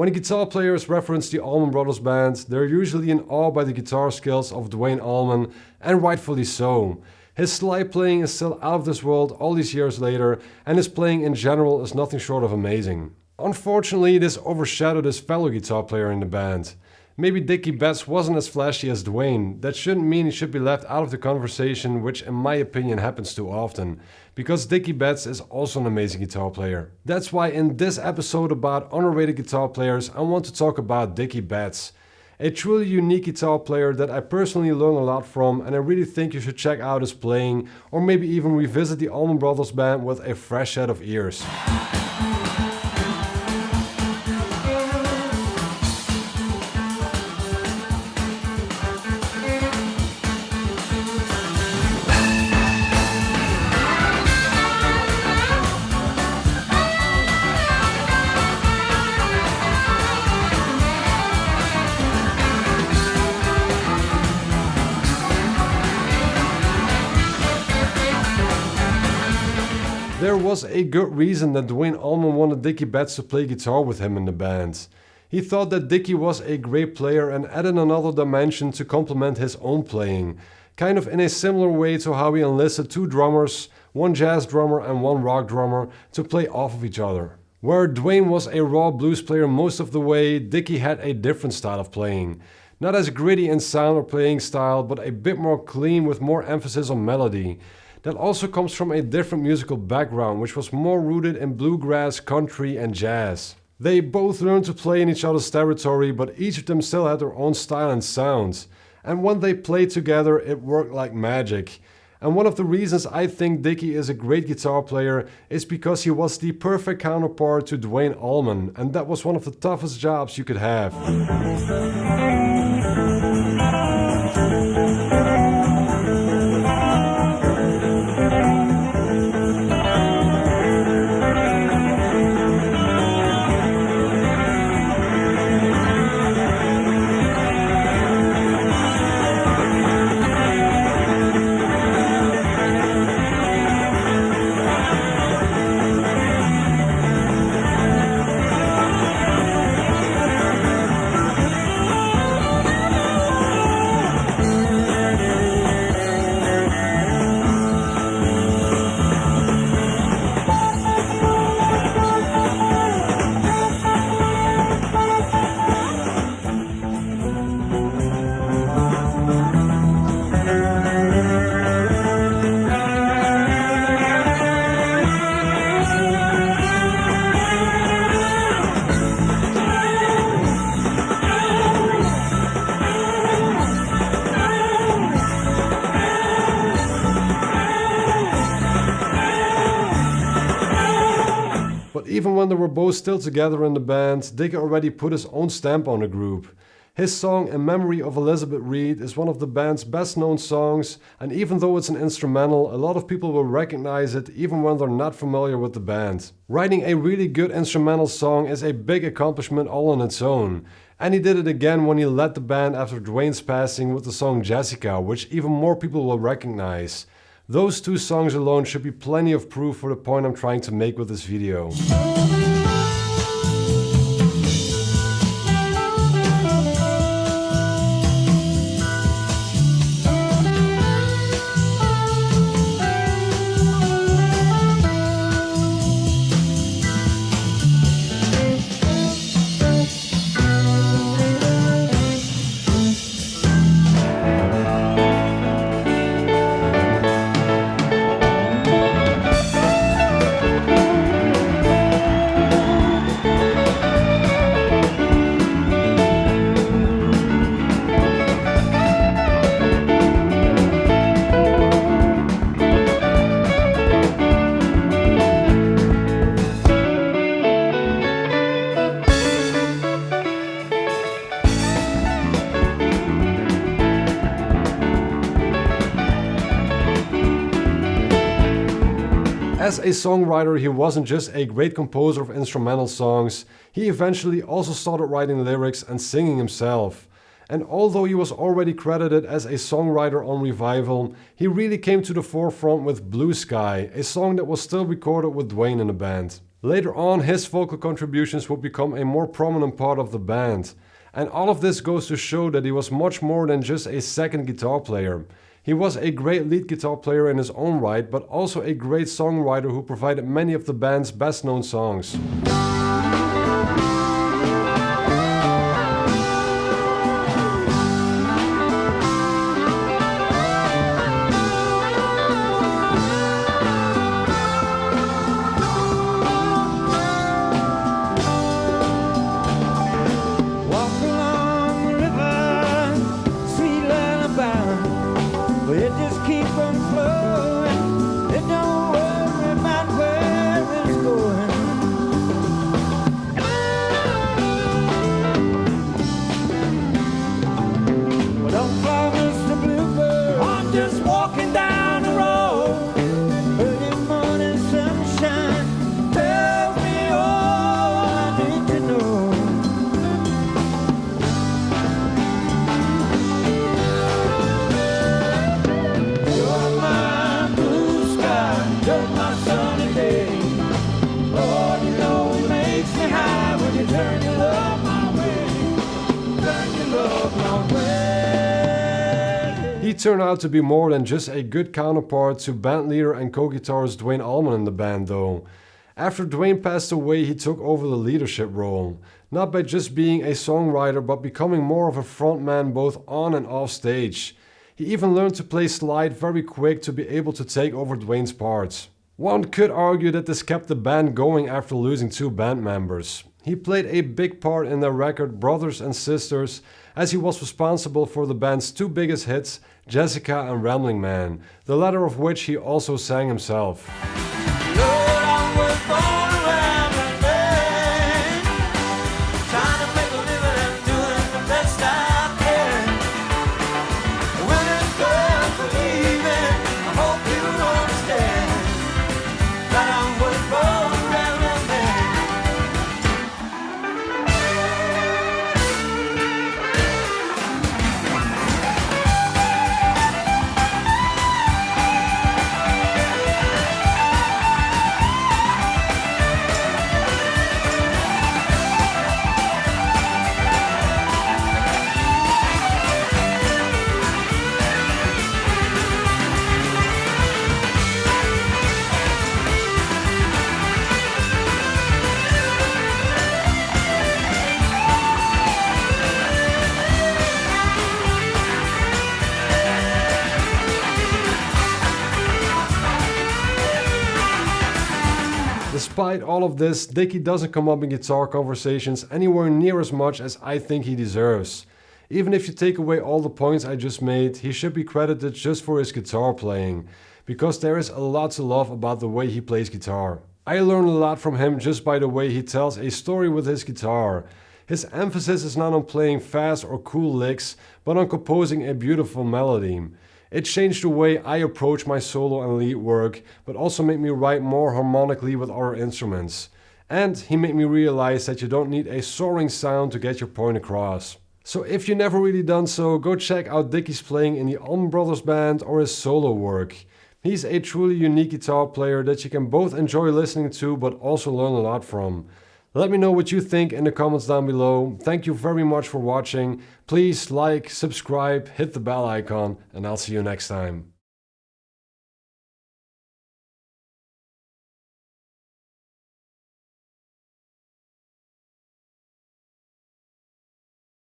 When guitar players reference the Allman Brothers Band, they're usually in awe by the guitar skills of Duane Allman, and rightfully so. His slide playing is still out of this world all these years later, and his playing in general is nothing short of amazing. Unfortunately, this overshadowed his fellow guitar player in the band. Maybe Dickey Betts wasn't as flashy as Duane. That shouldn't mean he should be left out of the conversation, which in my opinion happens too often, because Dickey Betts is also an amazing guitar player. That's why in this episode about underrated guitar players, I want to talk about Dickey Betts. A truly unique guitar player that I personally learn a lot from, and I really think you should check out his playing, or maybe even revisit the Allman Brothers Band with a fresh set of ears. There was a good reason that Duane Allman wanted Dickey Betts to play guitar with him in the band. He thought that Dickey was a great player and added another dimension to complement his own playing, kind of in a similar way to how he enlisted two drummers, one jazz drummer and one rock drummer, to play off of each other. Where Duane was a raw blues player most of the way, Dickey had a different style of playing. Not as gritty in sound or playing style, but a bit more clean with more emphasis on melody. That also comes from a different musical background, which was more rooted in bluegrass, country and jazz. They both learned to play in each other's territory, but each of them still had their own style and sound. And when they played together, it worked like magic. And one of the reasons I think Dickey is a great guitar player is because he was the perfect counterpart to Duane Allman, and that was one of the toughest jobs you could have. But even when they were both still together in the band, Dickey already put his own stamp on the group. His song In Memory of Elizabeth Reed is one of the band's best known songs, and even though it's an instrumental, a lot of people will recognize it even when they're not familiar with the band. Writing a really good instrumental song is a big accomplishment all on its own, and he did it again when he led the band after Duane's passing with the song Jessica, which even more people will recognize. Those two songs alone should be plenty of proof for the point I'm trying to make with this video. As a songwriter, he wasn't just a great composer of instrumental songs, he eventually also started writing lyrics and singing himself. And although he was already credited as a songwriter on Revival, he really came to the forefront with Blue Sky, a song that was still recorded with Duane in the band. Later on, his vocal contributions would become a more prominent part of the band. And all of this goes to show that he was much more than just a second guitar player. He was a great lead guitar player in his own right, but also a great songwriter who provided many of the band's best known songs. He turned out to be more than just a good counterpart to bandleader and co-guitarist Duane Allman in the band though. After Duane passed away, he took over the leadership role, not by just being a songwriter but becoming more of a frontman both on and off stage. He even learned to play slide very quick to be able to take over Duane's parts. One could argue that this kept the band going after losing two band members. He played a big part in their record Brothers and Sisters, as he was responsible for the band's two biggest hits, Jessica and Rambling Man, the latter of which he also sang himself. Despite all of this, Dickey doesn't come up in guitar conversations anywhere near as much as I think he deserves. Even if you take away all the points I just made, he should be credited just for his guitar playing, because there is a lot to love about the way he plays guitar. I learned a lot from him just by the way he tells a story with his guitar. His emphasis is not on playing fast or cool licks, but on composing a beautiful melody. It changed the way I approach my solo and lead work, but also made me write more harmonically with other instruments. And he made me realize that you don't need a soaring sound to get your point across. So if you've never really done so, go check out Dickey's playing in the Allman Brothers Band or his solo work. He's a truly unique guitar player that you can both enjoy listening to but also learn a lot from. Let me know what you think in the comments down below. Thank you very much for watching. Please like, subscribe, hit the bell icon, and I'll see you next time.